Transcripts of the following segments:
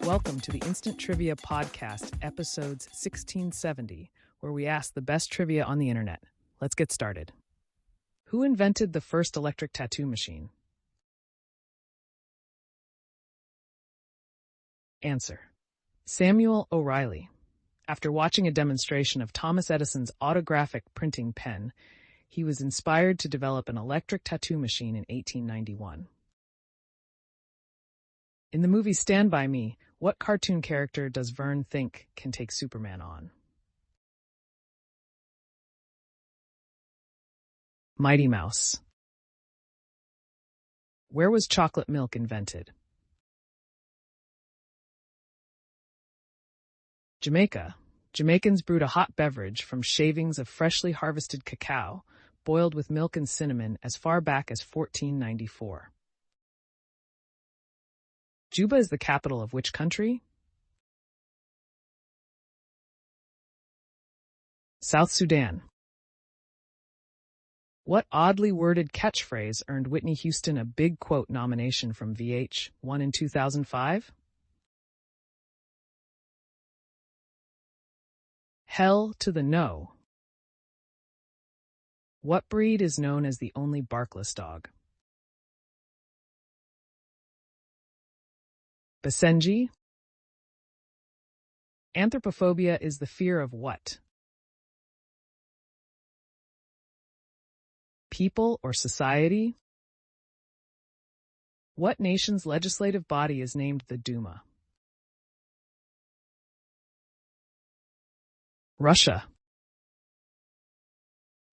Welcome to the Instant Trivia Podcast, episodes 1670, where we ask the best trivia on the internet. Let's get started. Who invented the first electric tattoo machine? Answer: Samuel O'Reilly. After watching a demonstration of Thomas Edison's autographic printing pen, he was inspired to develop an electric tattoo machine in 1891. In the movie Stand By Me, what cartoon character does Vern think can take Superman on? Mighty Mouse. Where was chocolate milk invented? Jamaica. Jamaicans brewed a hot beverage from shavings of freshly harvested cacao, boiled with milk and cinnamon as far back as 1494. Juba is the capital of which country? South Sudan. What oddly worded catchphrase earned Whitney Houston a Big Quote nomination from VH1 in 2005? Hell to the no. What breed is known as the only barkless dog? Basenji. Anthropophobia is the fear of what? People or society? What nation's legislative body is named the Duma? Russia.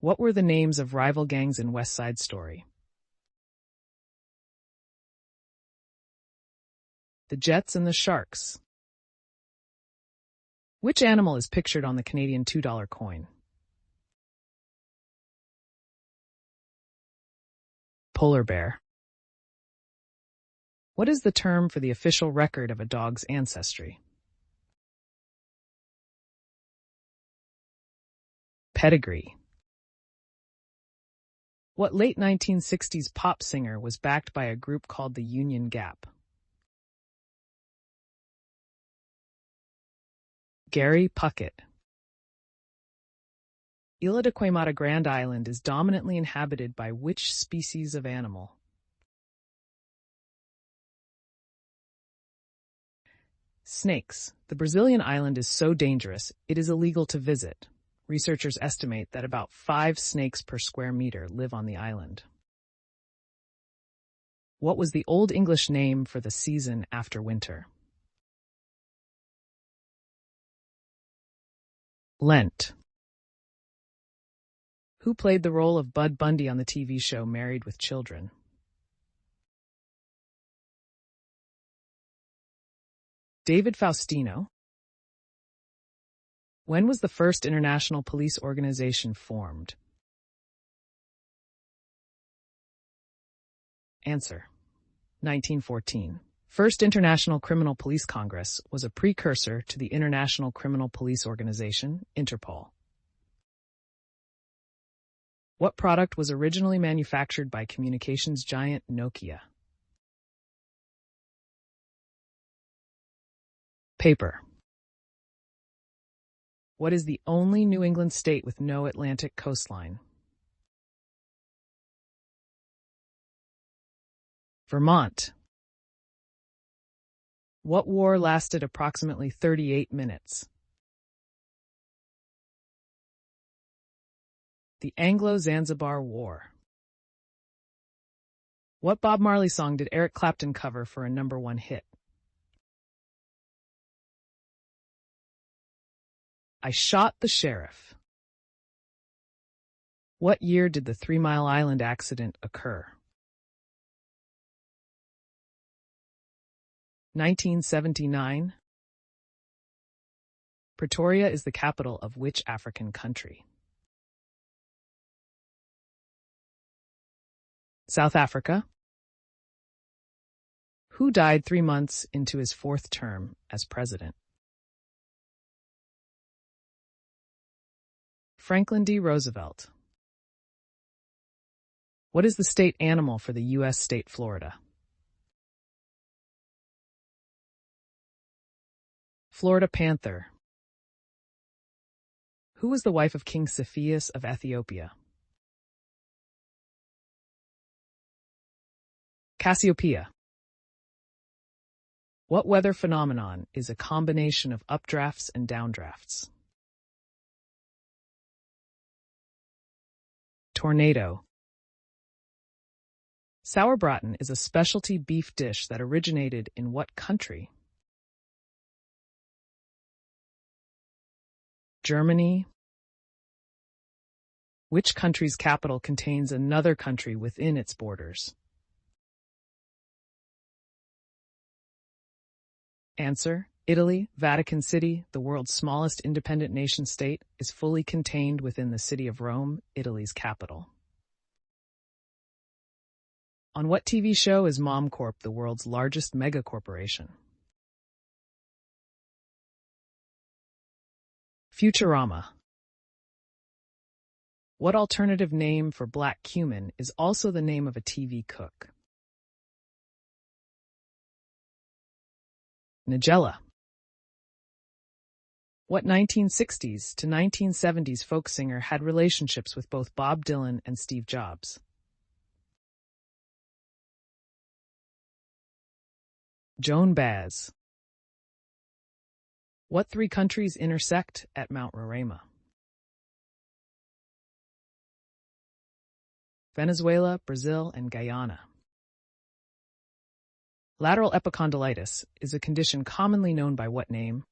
What were the names of rival gangs in West Side Story? The Jets and the Sharks. Which animal is pictured on the Canadian $2 coin? Polar bear. What is the term for the official record of a dog's ancestry? Pedigree. What late 1960s pop singer was backed by a group called the Union Gap? Gary Puckett. Ilha de Queimada Grand Island is dominantly inhabited by which species of animal? Snakes. The Brazilian island is so dangerous, it is illegal to visit. Researchers estimate that about 5 snakes per square meter live on the island. What was the Old English name for the season after winter? Lent. Who played the role of Bud Bundy on the TV show Married with Children? David Faustino. When was the first international police organization formed? Answer: 1914. First International Criminal Police Congress was a precursor to the International Criminal Police Organization, Interpol. What product was originally manufactured by communications giant Nokia? Paper. What is the only New England state with no Atlantic coastline? Vermont. What war lasted approximately 38 minutes? The Anglo-Zanzibar War. What Bob Marley song did Eric Clapton cover for a #1 hit? I Shot the Sheriff. What year did the 3 Mile Island accident occur? 1979. Pretoria is the capital of which African country? South Africa. Who died 3 months into his 4th term as president? Franklin D. Roosevelt. What is the state animal for the U.S. state Florida? Florida panther. Who was the wife of King Cepheus of Ethiopia? Cassiopeia. What weather phenomenon is a combination of updrafts and downdrafts? Tornado. Sauerbraten is a specialty beef dish that originated in what country? Germany. Which country's capital contains another country within its borders? Answer: Italy. Vatican City, the world's smallest independent nation-state, is fully contained within the city of Rome, Italy's capital. On what TV show is MomCorp the world's largest megacorporation? Futurama. What alternative name for black cumin is also the name of a TV cook? Nigella. What 1960s to 1970s folk singer had relationships with both Bob Dylan and Steve Jobs? Joan Baez. What three countries intersect at Mount Roraima? Venezuela, Brazil, and Guyana. Lateral epicondylitis is a condition commonly known by what name?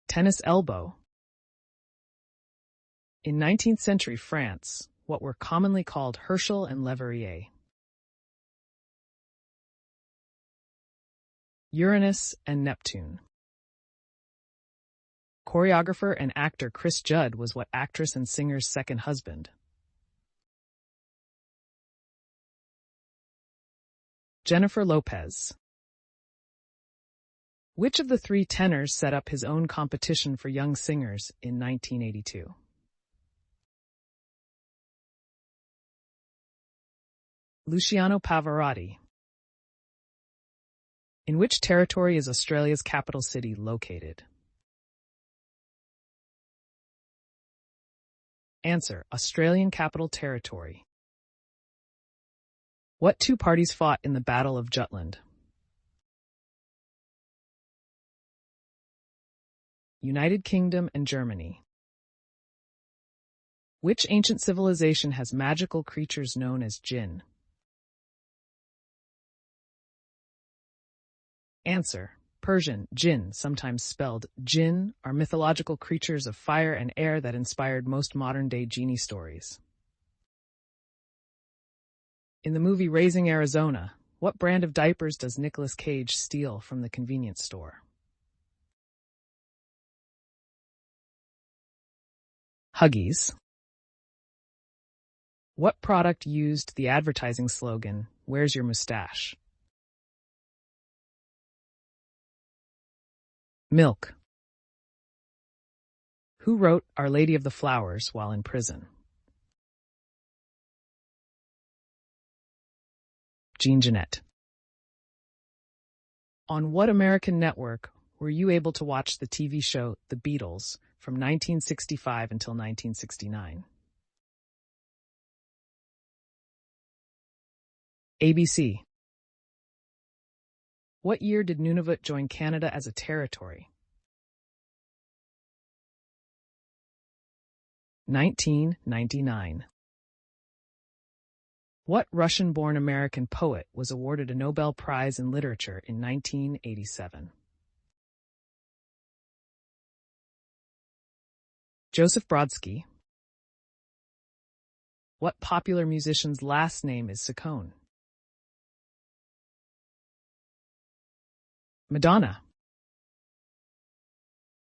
Tennis elbow. In 19th century France, what were commonly called Herschel and Leverrier? Uranus and Neptune. Choreographer and actor Chris Judd was what actress and singer's second husband? Jennifer Lopez. Which of the three tenors set up his own competition for young singers in 1982? Luciano Pavarotti. In which territory is Australia's capital city located? Answer: Australian Capital Territory. What two parties fought in the Battle of Jutland? United Kingdom and Germany. Which ancient civilization has magical creatures known as jinn? Answer: Persian. Jinn, sometimes spelled jinn, are mythological creatures of fire and air that inspired most modern-day genie stories. In the movie Raising Arizona, what brand of diapers does Nicolas Cage steal from the convenience store? Huggies. What product used the advertising slogan, "Where's your mustache"? Milk. Who wrote Our Lady of the Flowers while in prison? Jean Genet. On what American network were you able to watch the TV show The Beatles from 1965 until 1969? ABC. What year did Nunavut join Canada as a territory? 1999. What Russian-born American poet was awarded a Nobel Prize in Literature in 1987? Joseph Brodsky. What popular musician's last name is Saccone? Madonna.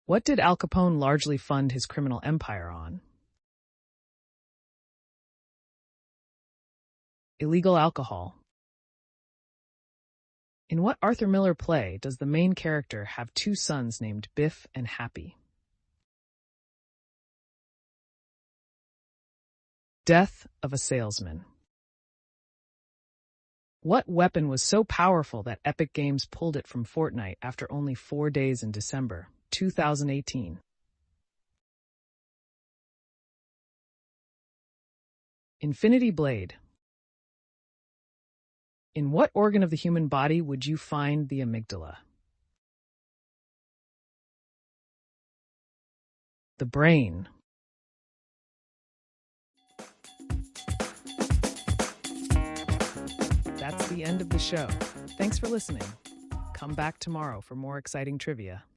What did Al Capone largely fund his criminal empire on? Illegal alcohol. In what Arthur Miller play does the main character have two sons named Biff and Happy? Death of a Salesman. What weapon was so powerful that Epic Games pulled it from Fortnite after only 4 days in December 2018? Infinity Blade. In what organ of the human body would you find the amygdala? The brain. That's the end of the show. Thanks for listening. Come back tomorrow for more exciting trivia.